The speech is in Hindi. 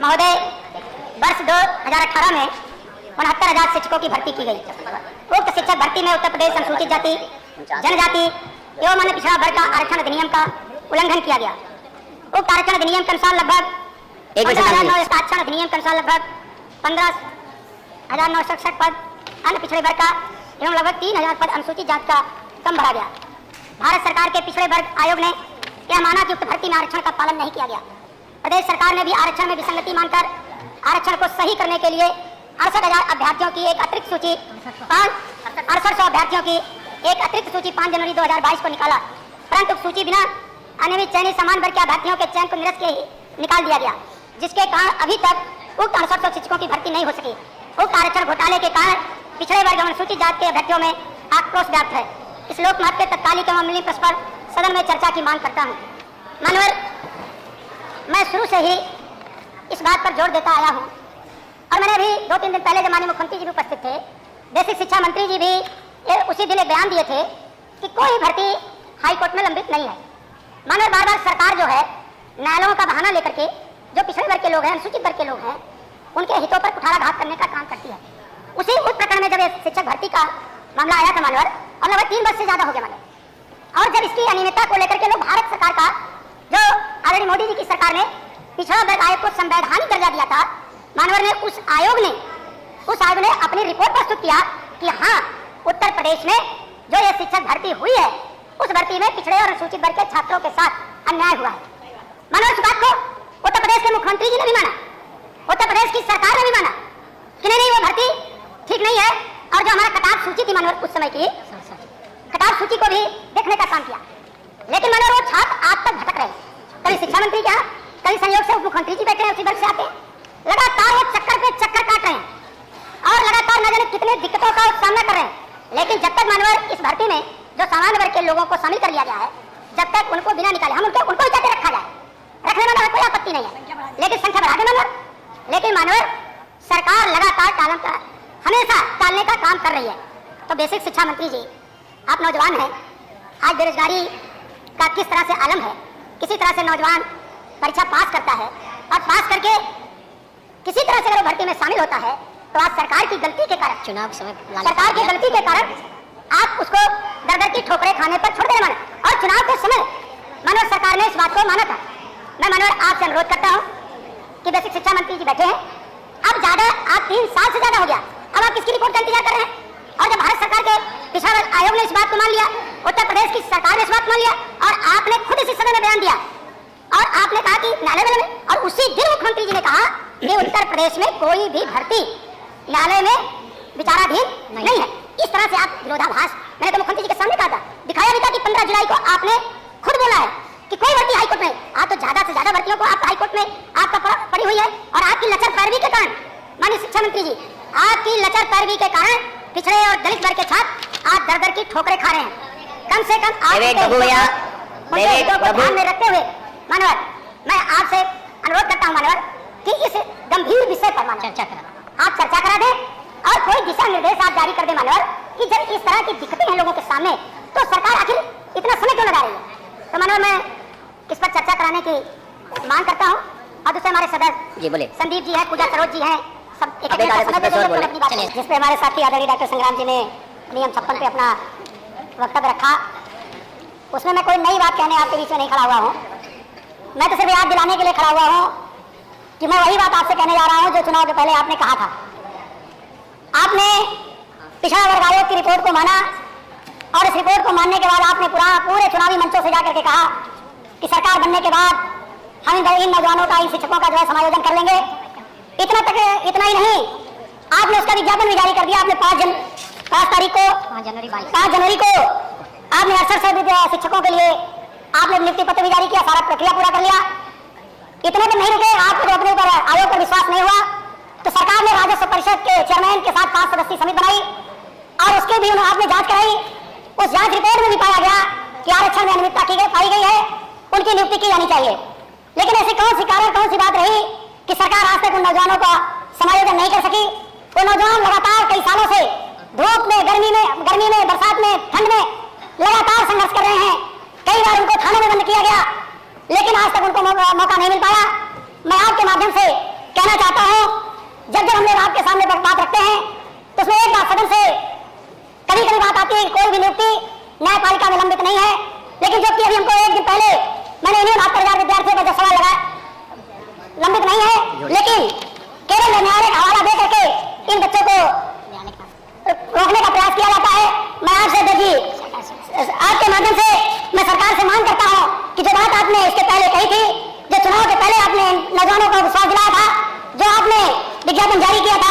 महोदय, वर्ष 2018 में 69,000 शिक्षकों की भर्ती की गई। उक्त शिक्षक भर्ती में उत्तर प्रदेश अनुसूचित जाति, जनजाति एवं अन्य पिछड़ा वर्ग का आरक्षण अधिनियम का उल्लंघन किया गया। उक्त आरक्षण अधिनियम के अनुसार लगभग 15,967 अधिनियम के अनुसार लगभग 15,967 पद अन्य पिछड़े वर्ग का एवं लगभग 3,000 पद अनुसूचित जाति का कम बढ़ा गया। भारत सरकार के पिछड़े वर्ग आयोग ने यह माना कि उक्त भर्ती में आरक्षण का पालन नहीं किया गया। प्रदेश सरकार ने भी आरक्षण में विसंगति मानकर आरक्षण को सही करने के लिए 68,000 अभ्यर्थियों की एक अतिरिक्त सूची 6800 अभ्यर्थियों की एक अतिरिक्त सूची 5 जनवरी 2022 को निकाला, परंतु सूची बिना अनियमित चयनित समान वर्ग के अभ्यर्थियों के चयन को निरस्त के ही निकाल दिया गया, जिसके कारण अभी तक उक्त 6800 शिक्षकों की भर्ती नहीं हो सकी। उक्त आरक्षण घोटाले के कारण पिछड़े वर्ग और अनुसूचित जाति के अभ्यर्थियों में आक्रोश व्याप्त है। इस लोक महत्व के तत्कालिक एवं अमली प्रश्न पर सदन में चर्चा की मांग करता हूँ। मानवर, मैं शुरू से ही इस बात पर जोर देता आया हूँ और मैंने अभी 2-3 दिन पहले जब माननीय मुख्यमंत्री जी भी उपस्थित थे, बेसिक शिक्षा मंत्री जी भी उसी दिन एक बयान दिए थे कि कोई भर्ती हाईकोर्ट में लंबित नहीं है। मानवर, बार बार सरकार जो है न्यायालयों का बहाना लेकर के जो पिछड़े वर्ग के लोग हैं, अनुसूचित वर्ग के लोग हैं, उनके हितों पर कुठाराघात करने का काम करती है। उस प्रकरण में जब शिक्षक भर्ती का मामला आया था मानवर, और लगभग 3 वर्ष से ज्यादा हो गया मानवर, और जब इसकी अनियमितता को लेकर के लोग भारत सरकार का, जो आदरणीय मोदी जी की सरकार ने पिछड़ा वर्ग आयोग को संवैधानिक दर्जा दिया था, मानवर ने उस आयोग ने अपनी रिपोर्ट प्रस्तुत किया कि हाँ, उत्तर प्रदेश में जो ये शिक्षक भर्ती हुई है, उस भर्ती में पिछड़े और अनुसूचित वर्ग के छात्रों के साथ अन्याय हुआ है। मानवर, इस बात को उत्तर प्रदेश के मुख्यमंत्री जी ने भी माना, उत्तर प्रदेश की सरकार ने भी माना कि नहीं, वो भर्ती ठीक नहीं है। और जो हमारा कटार सूची थी मानवर, उस समय की कटार सूची को भी देखने का काम किया, लेकिन मानवर वो छात्र आज तक भटक रहे। कभी शिक्षा मंत्री क्या, कभी संयोग से उप मुख्यमंत्री जी बैठे हैं, उसी वर्ग से आते हैं, लगातार वो चक्कर पे चक्कर काट रहे हैं और लगातार न जाने कितने दिक्कतों का सामना कर रहे हैं। लेकिन जब तक मानवर इस भर्ती में जो सामान्य वर्ग के लोगों को शामिल कर लिया गया है, जब तक उनको बिना निकाले हम उनको ही जाके रखा जाए, रखने में हमें कोई आपत्ति नहीं है, लेकिन संख्या बढ़ा दे मानवर। लेकिन मानवर, सरकार लगातार हमेशा टालने का काम कर रही है। तो बेसिक शिक्षा मंत्री जी, आप नौजवान हैं, आज बेरोजगारी का किस तरह से आलम है, किसी तरह से नौजवान परीक्षा पास करता है और पास करके किसी तरह से अगर भर्ती में शामिल होता है, तो आज सरकार की गलती के कारण, सरकार की गलती के कारण आप उसको दर-दर की ठोकरें खाने पर छोड़ देने माने। और चुनाव के समय मानव सरकार ने इस बात को माना था। मैं मानव आपसे अनुरोध करता हूँ कि बेसिक शिक्षा मंत्री जी बैठे हैं, अब ज्यादा आप 3 साल से ज्यादा हो गया, अब आप किसकी रिपोर्ट का इंतजार कर रहे हैं? और जब भारत सरकार के पिछड़ा वर्ग आयोग ने इस बात को मान लिया, उत्तर प्रदेश की सरकार ने इस बात मान लिया, और आपने खुद इसी सदन में बयान दिया और आपने कहा कि न्यायालय में, और उसी दिन मुख्यमंत्री जी ने कहा कि उत्तर प्रदेश में कोई भी भर्ती न्यायालय में विचाराधीन नहीं है। इस तरह से आप विरोधाभास, मैंने तो मुख्यमंत्री जी के सामने कहा था, दिखाया भी था कि 15 जुलाई को आपने खुद बोला है कि कोई भर्ती हाईकोर्ट में, आप तो ज्यादा से ज्यादा भर्तियों को आप हाईकोर्ट में आपका पड़ी हुई है, और आपकी लचर पैरवी के कारण माननीय शिक्षा मंत्री जी, आपकी लचर पैरवी के कारण पिछड़े और दलित वर्ग के छात्र आज दर-दर की ठोकरें खा रहे हैं। कम से कम आप ध्यान में रखते हुए मानवर, मैं आपसे अनुरोध करता हूं मानवर कि इस गंभीर विषय पर आप चर्चा करा दें और कोई दिशा निर्देश आप जारी कर दें मानवर, कि जब इस तरह की दिक्कतें हैं लोगों के सामने, तो सरकार आखिर इतना समय क्यों लगा रही है? तो मानवर, मैं इस पर चर्चा कराने की मांग करता हूँ। और दूसरे हमारे सदस्य जी बोले, संदीप जी हैं, पूजा सरोज जी हैं, सब एक जिस पे हमारे साथी आदरणीय डॉक्टर संग्राम जी ने नियम 56 पे अपना वक्तव्य रखा, उसमें मैं कोई नई बात कहने आपके बीच में नहीं खड़ा हुआ हूँ। मैं तो सिर्फ याद दिलाने के लिए खड़ा हुआ हूँ कि मैं वही बात आपसे कहने जा रहा हूँ जो चुनाव के पहले आपने कहा था। आपने पिछड़ा वर्ग आयोग की रिपोर्ट को माना, और इस रिपोर्ट को मानने के बाद आपने पूरे चुनावी मंचों से जाकर के कहा कि सरकार बनने के बाद हम इन नौजवानों का, इन शिक्षकों का जो है समायोजन कर लेंगे। इतना ही नहीं, आपने उसका विज्ञापन भी जारी कर दिया। आपने 5 जनवरी को आपने 68 शिक्षकों के लिए आपने नियुक्ति पत्र भी जारी किया, सारा प्रक्रिया पूरा कर लिया। इतने पर नहीं रुके, आपको अपने ऊपर आयोग पर विश्वास नहीं हुआ, तो सरकार ने राजस्व परिषद के चेयरमैन के साथ 5 सदस्यीय समिति बनाई और उसके भी आपने जांच कराई। उस जांच रिपोर्ट में भी पाया गया कि आरक्षण में अनियमितता पाई गई है, उनकी नियुक्ति की जानी चाहिए। लेकिन ऐसी कौन सी कारण, कौन सी बात रही कि सरकार आज तक उन नौजवानों का समायोजन नहीं कर सकी? वो नौजवान लगातार कई सालों से धूप में, गर्मी में, बरसात में, ठंड में लगातार संघर्ष कर रहे हैं। कई बार उनको थाने में बंद किया गया, लेकिन आज तक उनको मौका नहीं मिल पाया। मैं आपके माध्यम से कहना चाहता हूं, जब हम लोग आपके सामने बात रखते हैं तो उसमें एक बात सदन से कभी कभी बात आती है कि कोई भी नियुक्ति न्यायपालिका में लंबित नहीं है, लेकिन जबकि अभी हमको एक दिन पहले मैंने इन्हीं 72,000 विद्यार्थियों का सवाल लगाया, लंबित नहीं है, लेकिन केवल न्यायालय का हवाला दे करके इन बच्चों को रोकने का प्रयास किया जाता है। मैं आपसे देखिए, आपके माध्यम से मैं सरकार से मांग करता हूं कि जो बात आपने इसके पहले कही थी, जो चुनाव के पहले आपने नौजवानों को विश्वास दिलाया था, जो आपने विज्ञापन जारी किया था